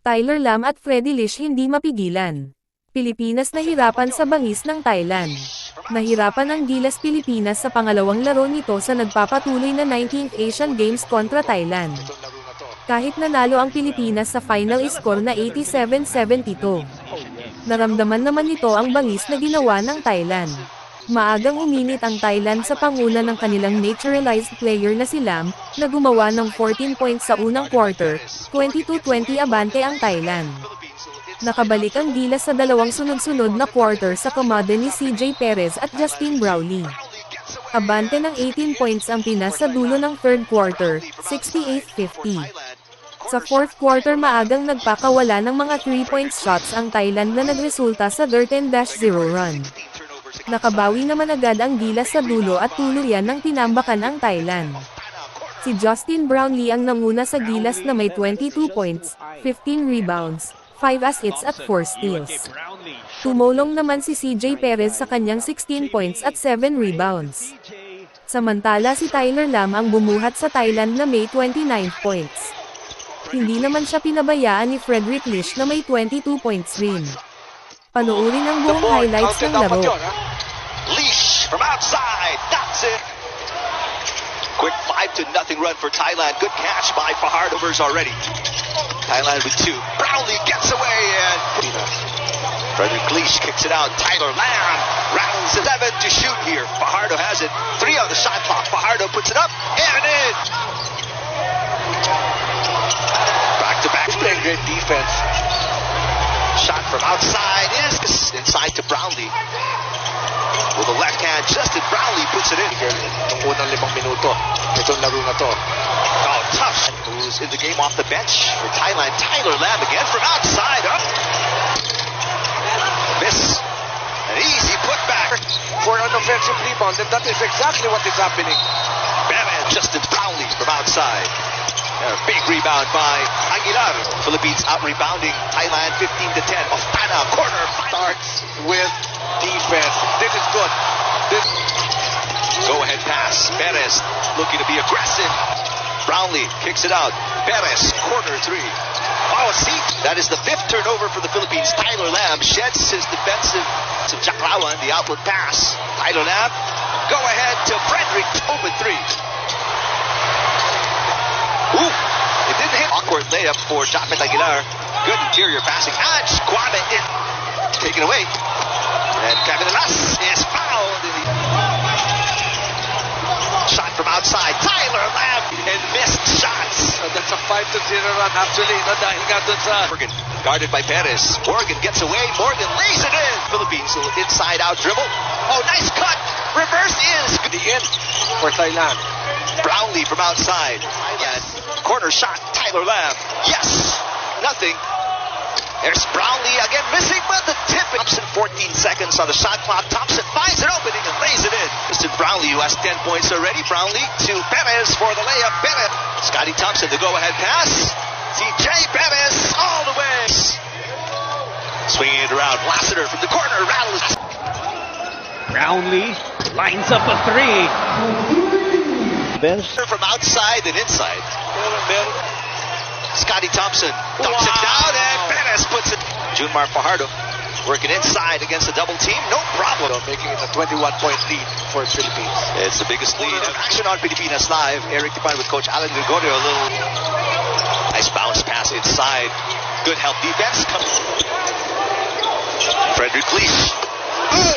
Tyler Lam at Freddie Lish hindi mapigilan. Pilipinas nahirapan sa bangis ng Thailand. Nahirapan ang Gilas Pilipinas sa pangalawang laro nito sa nagpapatuloy na 19th Asian Games kontra Thailand. Kahit nanalo ang Pilipinas sa final score na 87-72. Naramdaman naman nito ang bangis na ginawa ng Thailand. Maagang uminit ang Thailand sa panguna ng kanilang naturalized player na si Lam, na gumawa ng 14 points sa unang quarter, 22-20 abante ang Thailand. Nakabalik ang Gilas sa dalawang sunod-sunod na quarter sa komada ni CJ Perez at Justin Brownlee. Abante ng 18 points ang Pinas sa dulo ng third quarter, 68-50. Sa fourth quarter maagang nagpakawala ng mga 3-point shots ang Thailand na nagresulta sa 13-0 run. Nakabawi naman agad ang Gilas sa dulo at tuluyan ng tinambakan ang Thailand. Si Justin Brownlee ang nanguna sa Gilas na may 22 points, 15 rebounds, 5 assists at 4 steals. Tumulong naman si CJ Perez sa kanyang 16 points at 7 rebounds. Samantala si Tyler Lam ang bumuhat sa Thailand na may 29 points. Hindi naman siya pinabayaan ni Frederick Lish na may 22 points rin. Panoorin ang buong highlights ng laro. Lish from outside, that's it. Quick 5-0 run for Thailand. Good catch by Fajardo's already. Thailand with 2. Brownlee gets away and Frederick Lish kicks it out. Tyler Lam rattles 11 to shoot here. Fajardo has it. 3 on the shot clock. Fajardo puts it up and in. Back to back. Playing great defense. Shot from outside is inside to Brownlee. With the left hand, Justin Brownlee puts it in. Nung unang 5 minuto, itong laro na to. Oh, tough. Who's in the game off the bench for Thailand. Tyler Lam again from outside. Up. Miss. An easy putback for an offensive rebound, and that is exactly what is happening. Batman, Justin Brownlee from outside. A big rebound by Gilas. Philippines out-rebounding Thailand 15-10. Ostana, corner. Starts with defense. This is good. Go-ahead pass. Perez looking to be aggressive. Brownlee kicks it out. Perez, corner 3. Oh, see, that is the 5th turnover for the Philippines. Tyler Lam sheds his defensive to Jaklawan, the outlet pass. Tyler Lam, go ahead to Frederick, open 3. Ooh, it didn't hit. Awkward layup for Japet Aguilar. Good interior passing. And Kwame in. Taken away. And Gilas is fouled. Shot from outside. Tyler Lam and missed shots. That's a 5-0 run actually. No, dahil nga dun sa Morgan, guarded by Perez. Morgan gets away. Morgan lays it in. Philippines little inside out dribble. Oh, nice cut. Reverse is the end for Thailand. Brownlee from outside. And corner shot. Tyler Lam. Yes. Nothing. There's Brownlee again missing, but the tip. Thompson 14 seconds on the shot clock. Thompson finds an opening and lays it in. Mr. Brownlee, who has 10 points already. Brownlee to Perez for the layup. Bennett. Scotty Thompson, the go-ahead pass. CJ Perez all the way. Swinging it around. Lassiter from the corner. Rattles. Brownlee lines up a 3. Bench. From outside and inside. Scotty Thompson dumps it down and Bangis puts it. Junmar Fajardo working inside against a double team. No problem. Making it a 21-point lead for the Philippines. It's the biggest lead. Action on Pilipinas Live. Eric Tipan with Coach Alan Gregorio. A little nice bounce pass inside. Good help defense. Frederick Lish.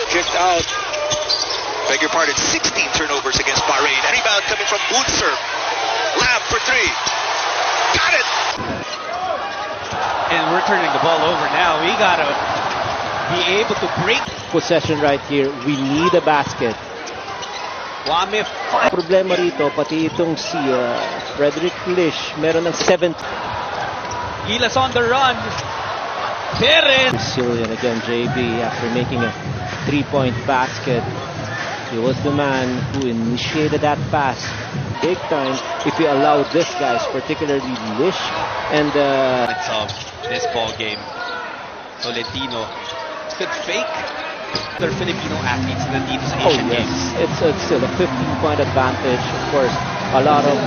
Kicked out. Beg your pardon, 16 turnovers against Bahrain. Rebound coming from Unser. Lam for 3. Got it! And we're turning the ball over now. We gotta be able to break possession right here. We need a basket. Kwame. Problema rito, pati itong si Frederick Lish, meron ng 7. Gilas on the run. Perez. Brazilian again, JB, after making a 3-point basket. He was the man who initiated that pass big time. If you allow this guys, particularly Lish and It's of this ball game. Tolentino could fake their Filipino athletes in the Asian Games. It's still a 15-point advantage. Of course, a lot of